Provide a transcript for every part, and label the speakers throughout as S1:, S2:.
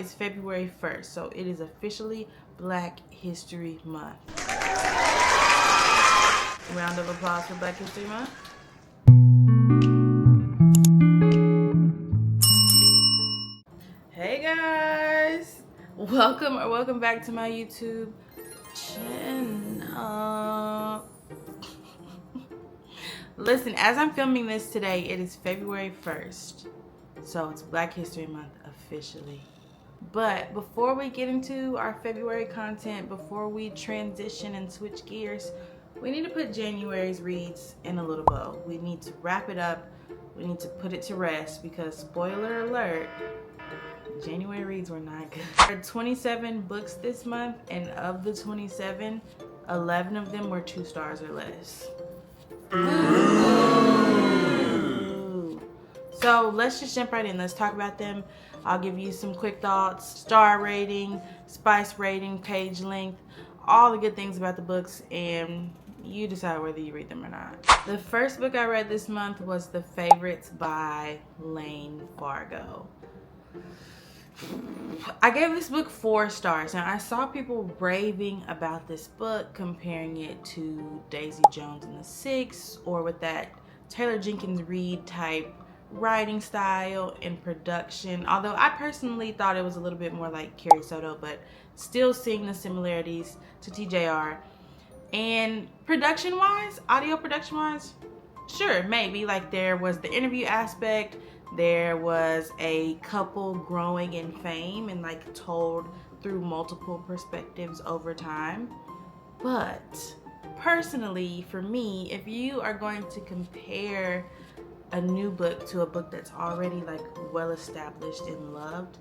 S1: It's February 1st, so it is officially Black History Month. Round of applause for Black History Month. Hey guys, welcome back to my YouTube channel. Listen, as I'm filming this today, it is February 1st, so it's Black History Month officially. But before we get into our February content, before we transition and switch gears, we need to put January's reads in a little bow. We need to wrap it up. We need to put it to rest because, spoiler alert, January reads were not good. There are 27 books this month, and of the 27, 11 of them were 2 stars or less. Ooh. So let's just jump right in. Let's talk about them. I'll give you some quick thoughts, star rating, spice rating, page length, all the good things about the books, and you decide whether you read them or not. The first book I read this month was The Favorites by Lane Fargo. I gave this book 4 stars. Now, I saw people raving about this book, comparing it to Daisy Jones and the Six, or with that Taylor Jenkins Reid type writing style and production. Although I personally thought it was a little bit more like Carrie Soto, but still seeing the similarities to TJR. And production-wise, audio production-wise, sure, maybe. Like, there was the interview aspect. There was a couple growing in fame and like told through multiple perspectives over time. But personally, for me, if you are going to compare a new book to a book that's already like well established and loved,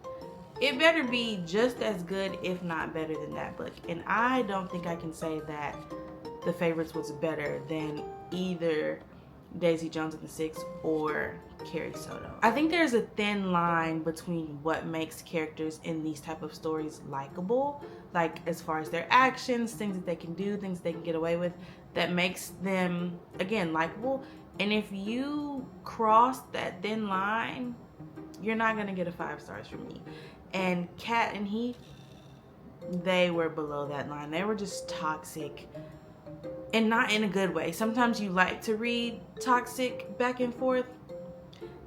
S1: it better be just as good, if not better than that book. And I don't think I can say that The Favorites was better than either Daisy Jones and the Six or Carrie Soto. I think there's a thin line between what makes characters in these type of stories likable, like as far as their actions, things that they can do, things they can get away with, that makes them, again, likable. And if you cross that thin line, you're not gonna get a 5 stars from me. And Kat and Heath, they were below that line. They were just toxic. And not in a good way. Sometimes you like to read toxic back and forth.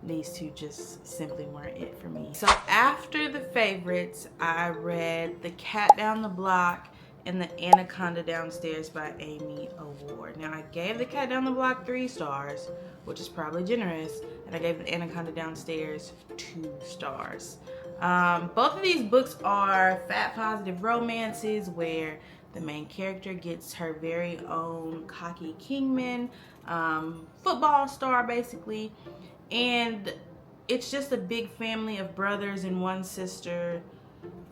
S1: These two just simply weren't it for me. So after The Favorites, I read The Cat Down the Block and The Anaconda Downstairs by Amy Award. Now, I gave The Cat Down the Block 3 stars, which is probably generous, and I gave The Anaconda Downstairs 2 stars. Both of these books are fat positive romances where the main character gets her very own cocky Kingman, football star basically, and it's just a big family of brothers and one sister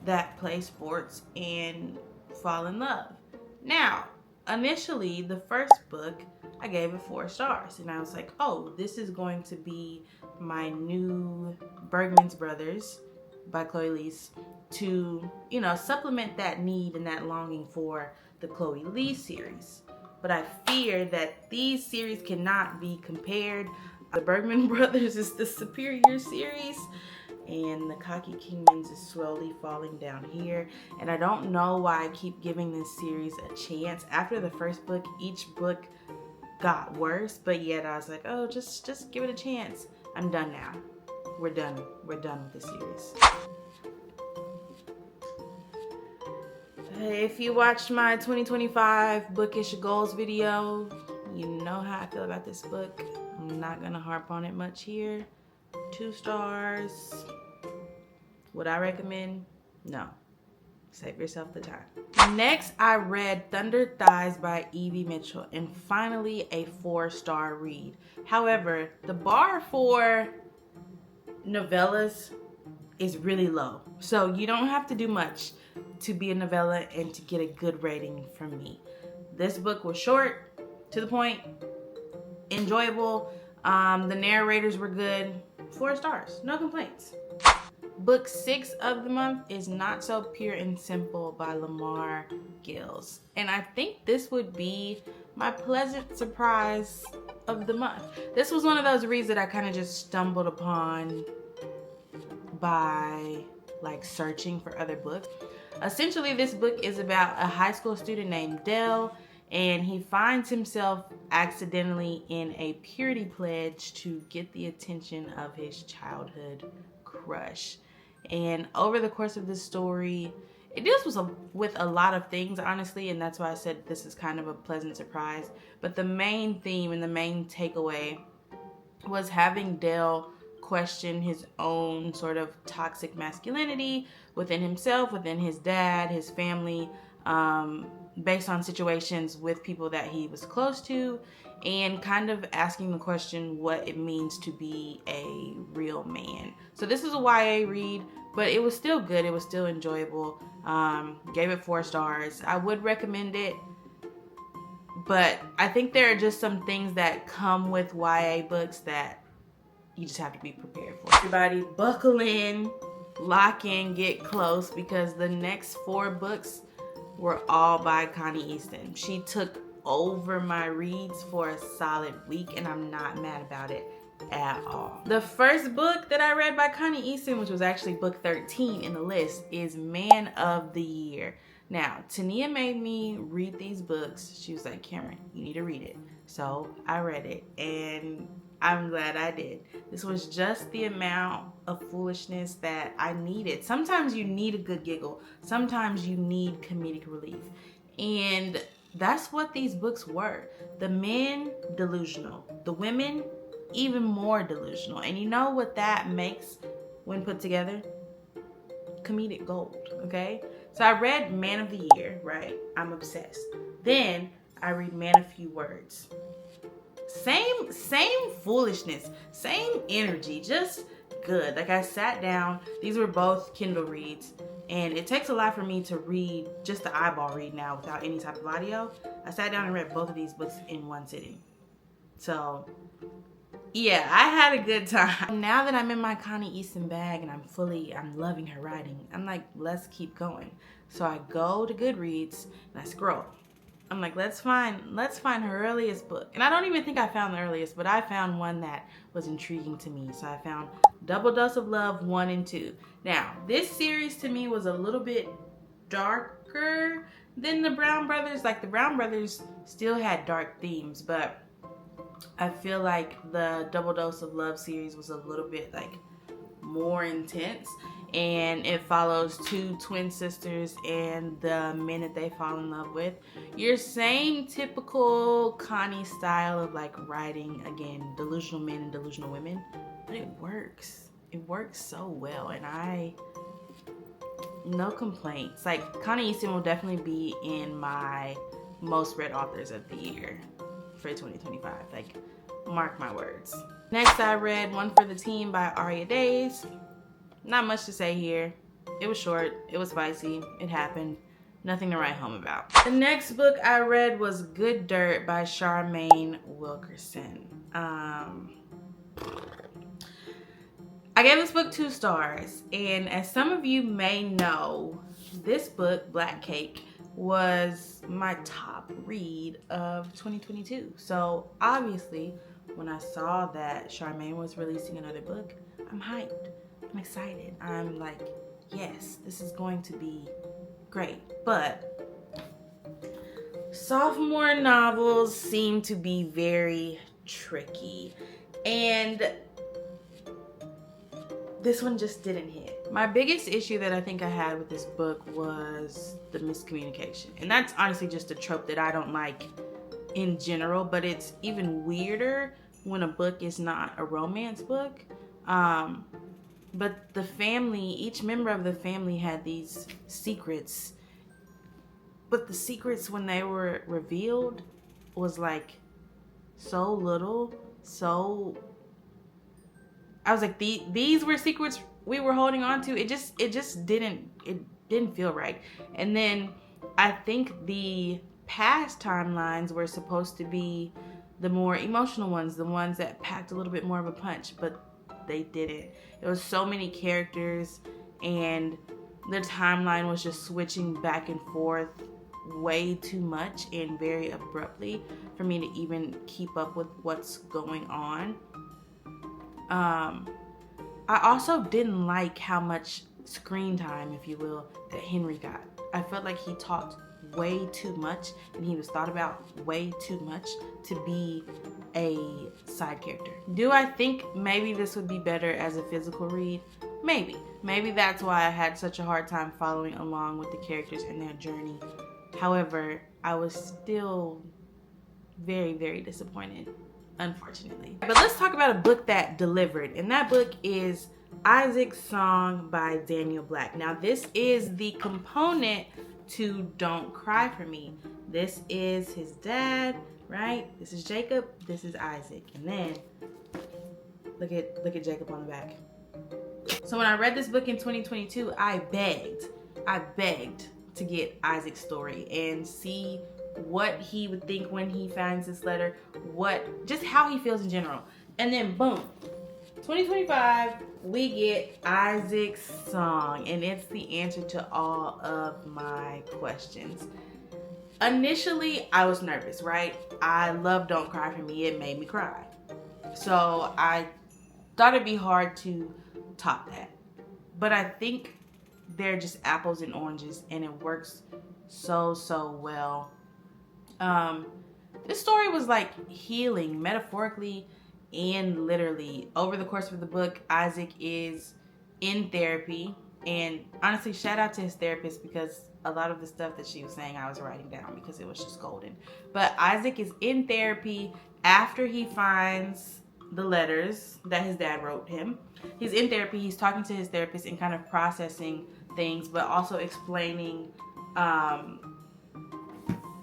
S1: that play sports and fall in love. Now, initially, the first book, I gave it 4 stars, and I was like, oh, this is going to be my new Bergman's Brothers by Chloe Leese to, you know, supplement that need and that longing for the Chloe Leese series. But I fear that these series cannot be compared. The Bergman Brothers is the superior series, and the Cocky Kingmans is slowly falling down here. And I don't know why I keep giving this series a chance. After the first book, each book got worse, but yet I was like, oh, just give it a chance. I'm done now. We're done with the series. If you watched my 2025 bookish goals video, you know how I feel about this book. I'm not gonna harp on it much here. 2 stars. Would I recommend? No. Save yourself the time. Next, I read Thunder Thighs by Evie Mitchell, and finally a 4-star read. However, the bar for novellas is really low. So you don't have to do much to be a novella and to get a good rating from me. This book was short, to the point, enjoyable. The narrators were good. 4 stars, no complaints. Book 6 of the month is Not So Pure and Simple by Lamar Gills. And I think this would be my pleasant surprise of the month. This was one of those reads that I kind of just stumbled upon by like searching for other books. Essentially, this book is about a high school student named Dell, and he finds himself accidentally in a purity pledge to get the attention of his childhood crush. And over the course of this story, it deals with a lot of things, honestly, and that's why I said this is kind of a pleasant surprise. But the main theme and the main takeaway was having Dell question his own sort of toxic masculinity within himself, within his dad, his family, based on situations with people that he was close to, and kind of asking the question what it means to be a real man. So this is a YA read, but it was still good. It was still enjoyable. Gave it 4 stars. I would recommend it, but I think there are just some things that come with YA books that you just have to be prepared for. Everybody buckle in, lock in, get close, because the next 4 books were all by Connie Easton. She took over my reads for a solid week, and I'm not mad about it at all. The first book that I read by Connie Easton, which was actually book 13 in the list, is Man of the Year. Now, Tania made me read these books. She was like, Cameron, you need to read it. So I read it, and I'm glad I did. This was just the amount of foolishness that I needed. Sometimes you need a good giggle. Sometimes you need comedic relief. And that's what these books were. The men, delusional. The women, even more delusional. And you know what that makes when put together? Comedic gold, okay? So I read Man of the Year, right? I'm obsessed. Then I read Man of Few Words. Same foolishness, same energy, just good. Like, I sat down, these were both Kindle reads, and it takes a lot for me to read just the eyeball read now without any type of audio. I sat down and read both of these books in one sitting. So yeah, I had a good time. Now that I'm in my Connie Easton bag and I'm loving her writing, I'm like, let's keep going. So I go to Goodreads and I scroll. I'm like, let's find her earliest book. And I don't even think I found the earliest, but I found one that was intriguing to me. So I found Double Dose of Love 1 and 2. Now, this series to me was a little bit darker than the Brown Brothers. Like, the Brown Brothers still had dark themes, but I feel like the Double Dose of Love series was a little bit like more intense, and it follows 2 twin sisters and the men that they fall in love with. Your same typical Connie style of like writing, again, delusional men and delusional women, but it works. It works so well, and no complaints. Like, Connie Easton will definitely be in my most read authors of the year for 2025. Like, mark my words. Next, I read One for the Team by Aria Days. Not much to say here. It was short, it was spicy, it happened. Nothing to write home about. The next book I read was Good Dirt by Charmaine Wilkerson. I gave this book 2 stars, and as some of you may know, this book, Black Cake, was my top read of 2022. So obviously, when I saw that Charmaine was releasing another book, I'm hyped. I'm excited. I'm like, yes, this is going to be great. But sophomore novels seem to be very tricky, and this one just didn't hit. My biggest issue that I think I had with this book was the miscommunication. And that's honestly just a trope that I don't like in general, but it's even weirder when a book is not a romance book. But the family, each member of the family had these secrets, but the secrets when they were revealed was like so little, so I was like, these were secrets we were holding on to. It just didn't feel right. And then I think the past timelines were supposed to be the more emotional ones, the ones that packed a little bit more of a punch, but they didn't. There was so many characters, and the timeline was just switching back and forth way too much and very abruptly for me to even keep up with what's going on. I also didn't like how much screen time, if you will, that Henry got. I felt like he talked way too much and he was thought about way too much to be a side character. Do I think maybe this would be better as a physical read? Maybe. Maybe that's why I had such a hard time following along with the characters and their journey. However, I was still very, very disappointed, unfortunately. But let's talk about a book that delivered, and that book is Isaac's Song by Daniel Black. Now, this is the component to Don't Cry For Me. This is his dad, right? This is Jacob, this is Isaac. And then look at Jacob on the back. So when I read this book in 2022, I begged to get Isaac's story and see what he would think when he finds this letter, just how he feels in general. And then boom, 2025, we get Isaac's Song, and it's the answer to all of my questions. Initially, I was nervous, right? I love Don't Cry For Me. It made me cry. So I thought it'd be hard to top that. But I think they're just apples and oranges, and it works so well. This story was like healing, metaphorically and literally. Over the course of the book, Isaac is in therapy, and honestly, shout out to his therapist, because a lot of the stuff that she was saying I was writing down because it was just golden. But Isaac is in therapy after he finds the letters that his dad wrote him. He's in therapy, he's talking to his therapist and kind of processing things, but also explaining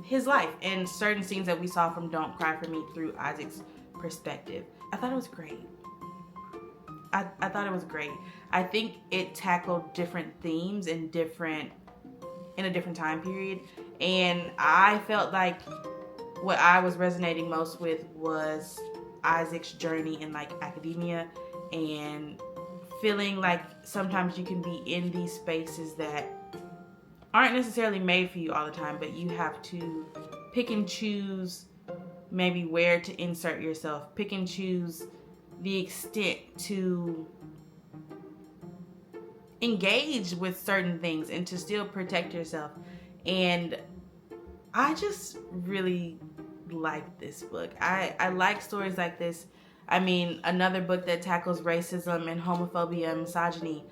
S1: his life and certain scenes that we saw from Don't Cry For Me through Isaac's perspective. I thought it was great. I thought it was great. I think it tackled different themes in a different time period, and I felt like what I was resonating most with was Isaac's journey in like academia, and feeling like sometimes you can be in these spaces that aren't necessarily made for you all the time, but you have to pick and choose maybe where to insert yourself, pick and choose the extent to engage with certain things and to still protect yourself. And I just really like this book. I like stories like this. I mean, another book that tackles racism and homophobia and misogyny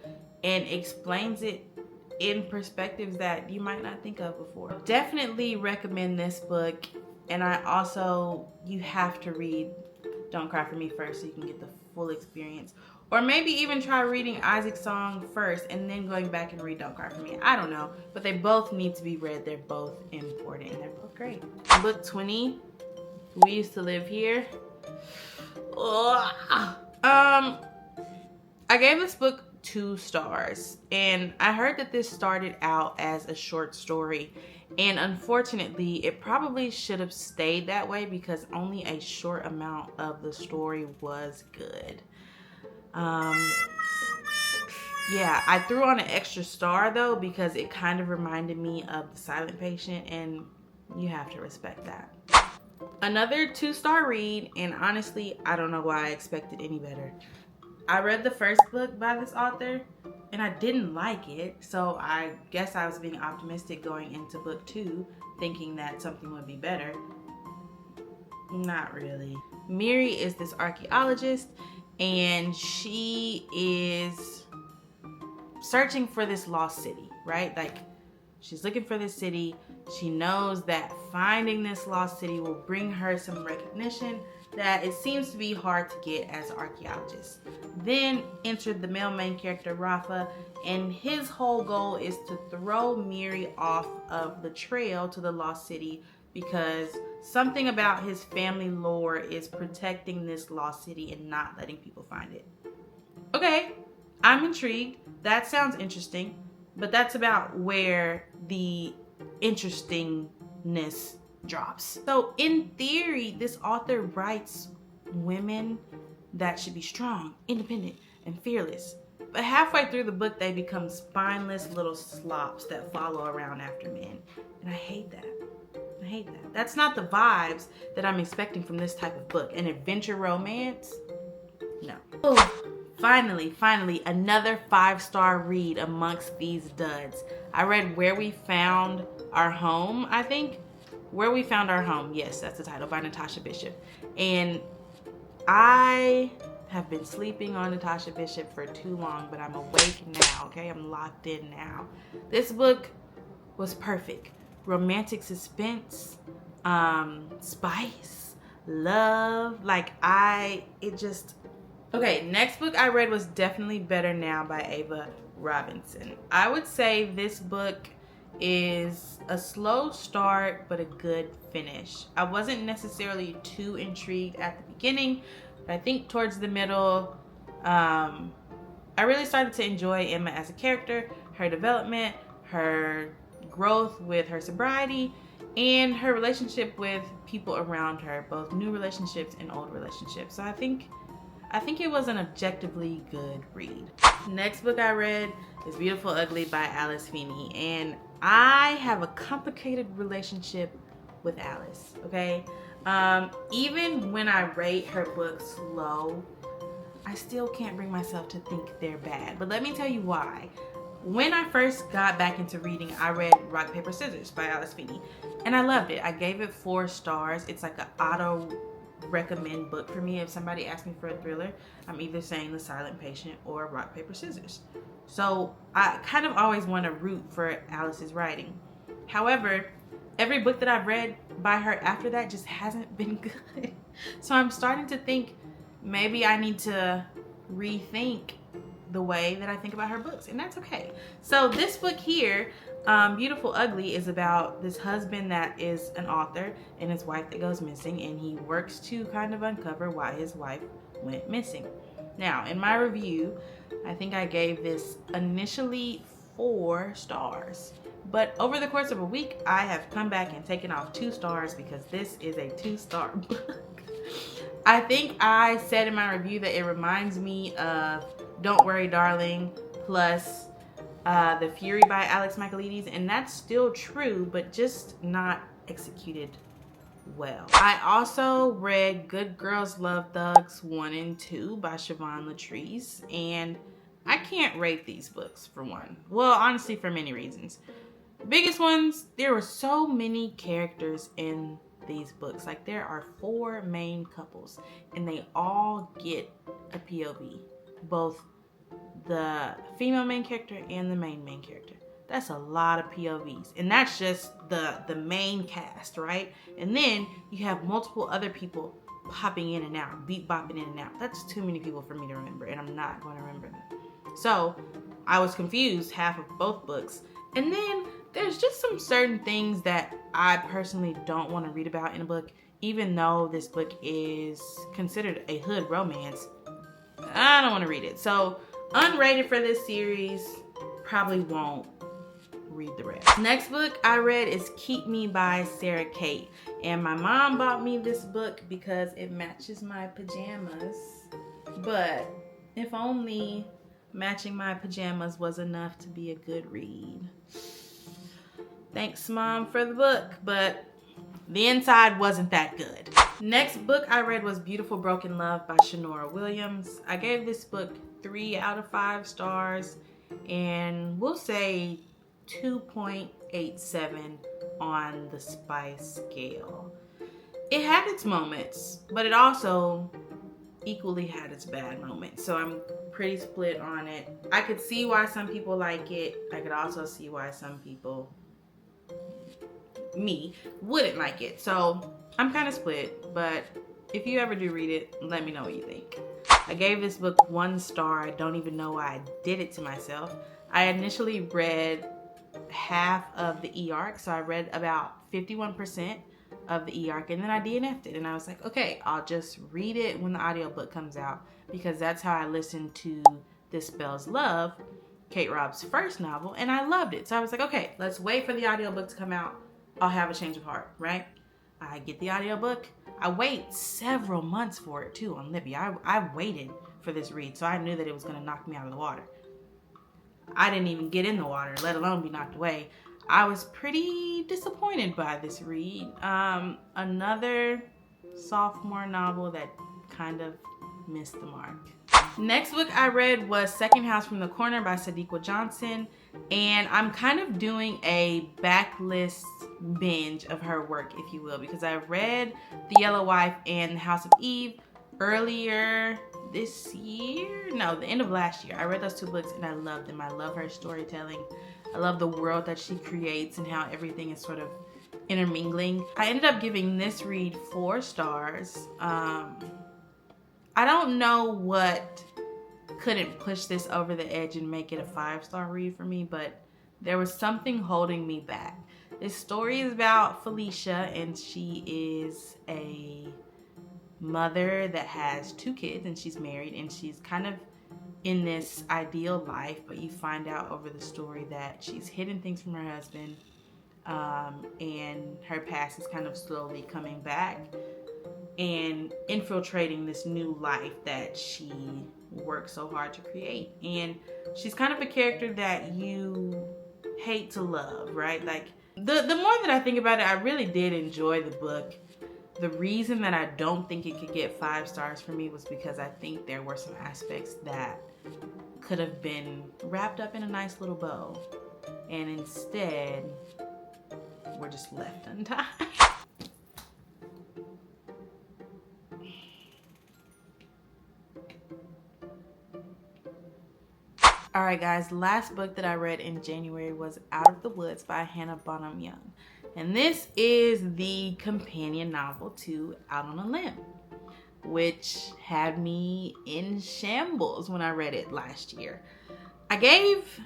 S1: and explains it in perspectives that you might not think of before. Definitely recommend this book. And you have to read Don't Cry For Me first so you can get the full experience. Or maybe even try reading Isaac's Song first and then going back and read Don't Cry For Me. I don't know, but they both need to be read. They're both important and they're both great. Book 20, We Used to Live Here. I gave this book 2 stars, and I heard that this started out as a short story, and unfortunately it probably should have stayed that way because only a short amount of the story was good. Yeah, I threw on an extra star though because it kind of reminded me of The Silent Patient, and you have to respect that. Another 2-star read, and honestly, I don't know why I expected any better. I read the first book by this author and I didn't like it, so I guess I was being optimistic going into book 2, thinking that something would be better. Not really. Miri is this archaeologist, and she is searching for this lost city, right? Like, she's looking for this city. She knows that finding this lost city will bring her some recognition that it seems to be hard to get as an archaeologist. Then entered the male main character, Rafa, and his whole goal is to throw Miri off of the trail to the lost city because something about his family lore is protecting this lost city and not letting people find it. Okay, I'm intrigued. That sounds interesting, but that's about where the interestingness drops. So in theory, this author writes women that should be strong, independent, and fearless. But halfway through the book, they become spineless little slops that follow around after men. And I hate that. I hate that. That's not the vibes that I'm expecting from this type of book. An adventure romance? No. Oh, finally, another 5-star read amongst these duds. I read Where We Found Our Home, I think. Where We Found Our Home. Yes, that's the title, by Natasha Bishop. And I have been sleeping on Natasha Bishop for too long, but I'm awake now, okay? I'm locked in now. This book was perfect. Romantic suspense, spice, love. Okay, next book I read was Definitely Better Now by Ava Robinson. I would say this book is a slow start, but a good finish. I wasn't necessarily too intrigued at the beginning, but I think towards the middle, I really started to enjoy Emma as a character, her development, her growth with her sobriety, and her relationship with people around her, both new relationships and old relationships. So I think it was an objectively good read. Next book I read is Beautiful Ugly by Alice Feeney, and I have a complicated relationship with Alice, okay? Even when I rate her books low, I still can't bring myself to think they're bad. But let me tell you why. When I first got back into reading, I read Rock, Paper, Scissors by Alice Feeney, and I loved it. I gave it 4 stars. It's like an auto recommend book for me. If somebody asks me for a thriller, I'm either saying The Silent Patient or Rock, Paper, Scissors. So I kind of always want to root for Alice's writing. However, every book that I've read by her after that just hasn't been good. So I'm starting to think maybe I need to rethink the way that I think about her books, and that's okay. So this book here, Beautiful Ugly, is about this husband that is an author and his wife that goes missing, and he works to kind of uncover why his wife went missing. Now, in my review, I think I gave this initially 4 stars, but over the course of a week, I have come back and taken off 2 stars because this is a 2-star book. I think I said in my review that it reminds me of Don't Worry, Darling, plus The Fury by Alex Michaelides, and that's still true, but just not executed well. I also read Good Girls Love Thugs 1 and 2 by Siobhan Latrice, and I can't rate these books for one. Well, honestly, for many reasons. The biggest ones, there were so many characters in these books. Like, there are 4 main couples, and they all get a POV. Both the female main character and the main character. That's a lot of POVs, and that's just the main cast, right? And then you have multiple other people popping in and out, beat bopping in and out. That's too many people for me to remember, and I'm not going to remember them. So I was confused half of both books. And then there's just some certain things that I personally don't want to read about in a book, even though this book is considered a hood romance. I don't want to read it. So unrated for this series, probably won't read the rest. Next book I read is Keep Me by Sarah Kate, and my mom bought me this book because it matches my pajamas, but if only matching my pajamas was enough to be a good read. Thanks, Mom, for the book, but the inside wasn't that good. Next book I read was Beautiful Broken Love by Shanora Williams. I gave this book 3 out of 5 stars, and we'll say 2.87 on the spice scale. It had its moments, but it also equally had its bad moments. So I'm pretty split on it. I could see why some people like it. I could also see why some people, me, wouldn't like it. So I'm kind of split, but if you ever do read it, let me know what you think. I gave this book 1 star. I don't even know why I did it to myself. I initially read half of the e-arc, so I read about 51% of the e-arc, and then I DNF'd it, and I was like, okay, I'll just read it when the audiobook comes out, because that's how I listened to This Spells Love, Kate Robb's first novel, and I loved it. So I was like, okay, let's wait for the audiobook to come out. I'll have a change of heart, right? I get the audiobook. I wait several months for it too on Libby. I waited for this read, so I knew that it was going to knock me out of the water. I didn't even get in the water, let alone be knocked away. I was pretty disappointed by this read. Another sophomore novel that kind of missed the mark. Next book I read was Second House from the Corner by Sadiqa Johnson, and I'm kind of doing a backlist binge of her work, if you will, because I read The Yellow Wife and The House of Eve earlier this year. No, the end of last year. I read those two books and I love them. I love her storytelling. I love the world that she creates and how everything is sort of intermingling. I ended up giving this read 4 stars. I don't know what couldn't push this over the edge and make it a 5-star read for me, but there was something holding me back. This story is about Felicia, and she is a mother that has 2 kids, and she's married, and she's kind of in this ideal life, but you find out over the story that she's hidden things from her husband, and her past is kind of slowly coming back and infiltrating this new life that she worked so hard to create. And she's kind of a character that you hate to love, right? Like, the more that I think about it, I really did enjoy the book. The reason that I don't think it could get 5 stars for me was because I think there were some aspects that could have been wrapped up in a nice little bow, and instead we're just left untied. Alright guys, last book that I read in January was Out of the Woods by Hannah Bonham Young. And this is the companion novel to Out on a Limb, which had me in shambles when I read it last year. I gave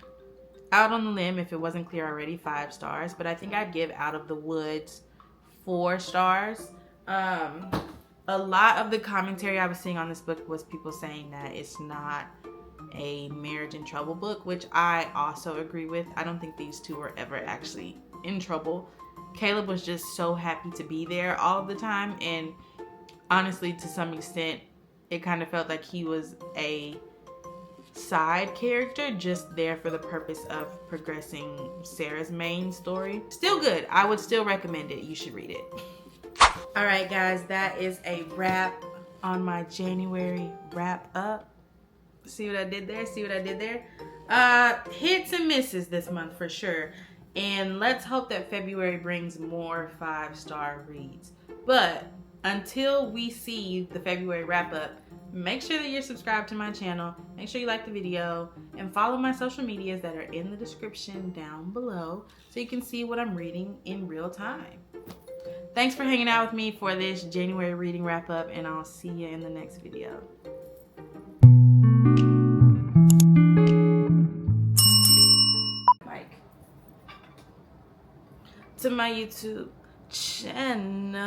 S1: Out on the Limb, if it wasn't clear already, 5 stars, but I think I'd give Out of the Woods 4 stars. A lot of the commentary I was seeing on this book was people saying that it's not a marriage in trouble book, which I also agree with. I don't think these two were ever actually in trouble. Caleb was just so happy to be there all the time, and honestly, to some extent, it kind of felt like he was a side character just there for the purpose of progressing Sarah's main story. Still good. I would still recommend it. You should read it. Alright guys, that is a wrap on my January wrap up. See what I did there? See what I did there? Hits and misses this month for sure. And let's hope that February brings more 5-star reads. But until we see the February wrap up, make sure that you're subscribed to my channel. Make sure you like the video and follow my social medias that are in the description down below so you can see what I'm reading in real time. Thanks for hanging out with me for this January reading wrap up, and I'll see you in the next video. To my YouTube channel.